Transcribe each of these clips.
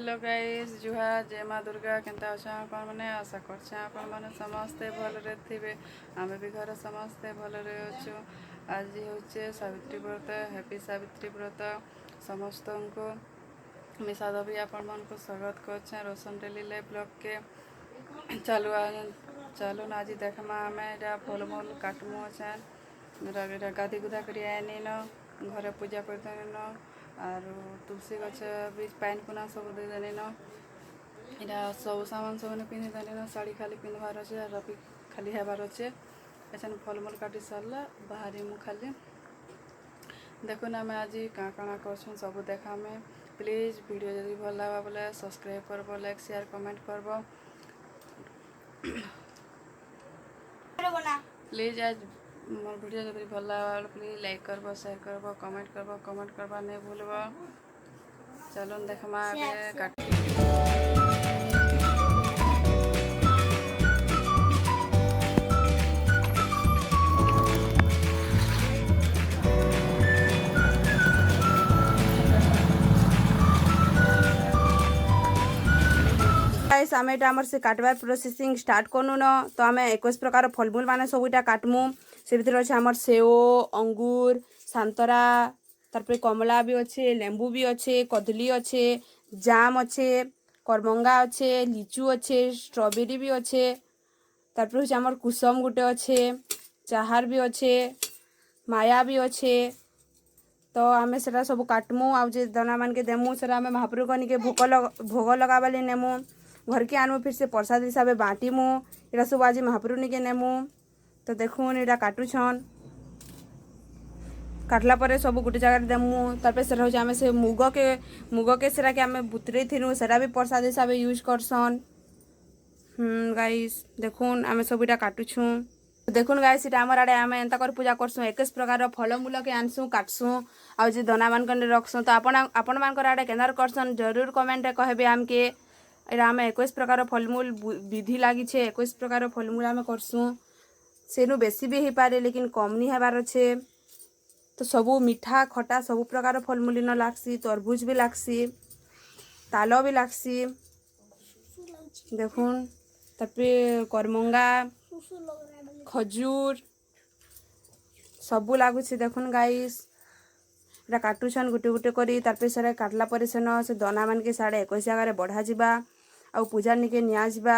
Hello guys जुहार जय माँ दुर्गा केनता अच्छा आपण मैंने आशा करछे आपण मैंने समस्ते भलरे थिबे आमे भी घर समस्ते भलरे अछु। आज होचे सावित्री व्रत हैप्पी सावित्री व्रत समस्त को मिसाद भी आपण मन को स्वागत करछे रोशन डेली लाइफ ब्लॉग के चलो ना आज देखमा आमे एटा फलमूल काटमु अछे गाधी गुधा करी आनी न घरे पूजा करते न आर तुलसी गछ भी पाइन पुना सब दे देने न इटा सब सामान सब ने पिंधि देने न साड़ी खाली पिंधवार अच्छे आर भी खाली हेबार अच्छे एछन फलमूल काटी सारला बाहरी मु खाली देखुन आम आज काँ काଣା करछुं सब देखा में प्लीज वीडियो जदि भल लगा बोले सब्सक्राइब करब लाइक शेयर कमेंट करब प्लीज आज मोर वीडियो जदि भल लगा प्लीज लाइक करब शेयर करब कमेंट करबा नहीं भूलब। चलो देखमा आगे काट आम एटा आमर से काटबार प्रोसेसिंग स्टार्ट करूँ न तो आम 21 प्रकार फलमूल मान सबूटा काटमु से भीतर अच्छे आमर सेओ अंगूर सांतरा तारपरे कमला भी अच्छे लेंबू भी अच्छे कदली अच्छे जाम अच्छे करमंगा अच्छे लिचू अच्छे स्ट्रॉबेरी भी अच्छे तारपरे होचे आमर कुसुम गुटे अच्छे चाहार भी अच्छे माया भी अच्छे तो आमे सेटा सब काटमु आउ जे दाना मान के देमु सेटा आमे महाप्रभु कनी के भोग लगाबाली नेमु घर के आनमु फिर से प्रसाद हिसाब से बांटीमु एटा सब आज महाप्रभु निके नेमु तो देखुन एटा काटुछन काटला परे सब गोटे जगह देमु तारपरे सेटा होचे आमे से मुग के सेटा के आमे बुतरे थिनु सेटा भी प्रसाद हिसाब से यूज करसन। गाइस देखुन आमे सब एटा काटुछु देखुन गाइस एटा हमर आडे आमे एंता कर पूजा करसु 21 प्रकार फलमूल के आनसु काटसु आ जे दना मान कने रखसु तो आपण मान कर आडे केनार करसन जरूर कमेंट रे कहबे हमके एटा आमे 21 प्रकार फलमूल विधि लागी छे 21 प्रकार फलमूल आमे करसु सेनु बेसी भी हे पारे लेकिन कम नी हेबार छे तो सबू मीठा खटा सबू प्रकार फलमूल न लागसी तरबूज भी लागसी तालो भी लागसी देखुन तापरे करमंगा खजूर सबू लागुଛି देखुन गाइस एटा काटुछन गुटे गुटे करी तारपरे सेरा काटला परे सेन से दना मान के साढ़े 21 जगह बढ़ा जिबा आ पूजा निके निया जिबा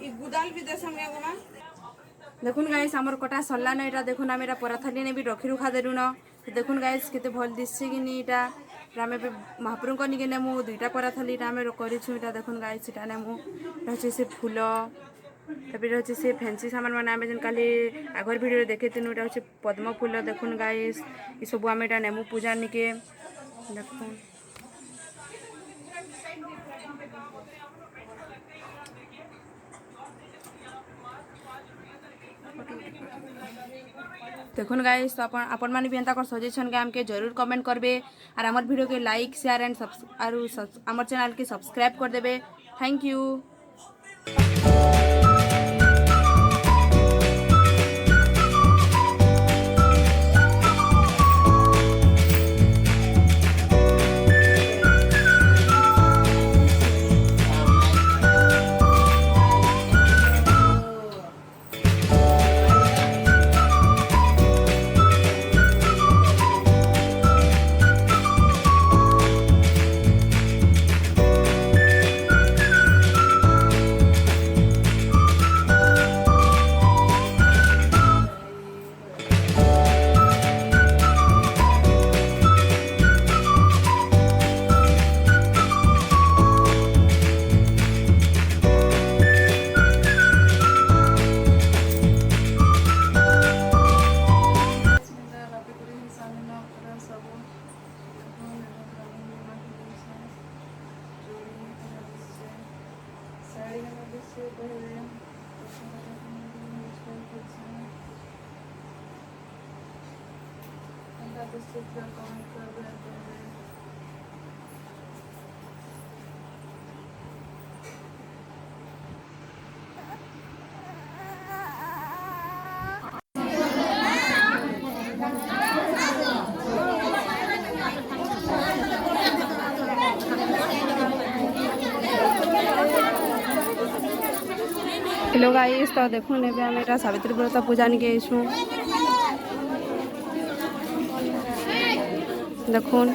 ई गुदाल भी देसम के गोमा देखुन गाइस हमर कटा सरला न एटा देखुन हम एटा पराथाली ने भी रखी रुखा देलु न देखुन गाइस केते भल दिसছে कि नी एटा रामे पे महाप्रभु को निके नेमु दुईटा पराथाली रामे करिछु एटा देखुन गाइस एटा नेमु एटा होचे से फूल तबे होचे से फैंसी सामान माने आमे जन काली आगर वीडियो देखे तिनु एटा होचे पद्म फूल देखुन गाइस ई सब आमे एटा नेमु पूजा निके देखुन देखुन गाइस तो अपन माने भी एंता कर सजेशन के हमके जरूर कमेंट करबे और हमर वीडियो के लाइक शेयर एंड हमर चैनल के सब्सक्राइब कर देबे। Thank you. हेलो गाइस तो देखुन एबे आम एटा सावित्री व्रत पूजा निके आइछुँ देखुन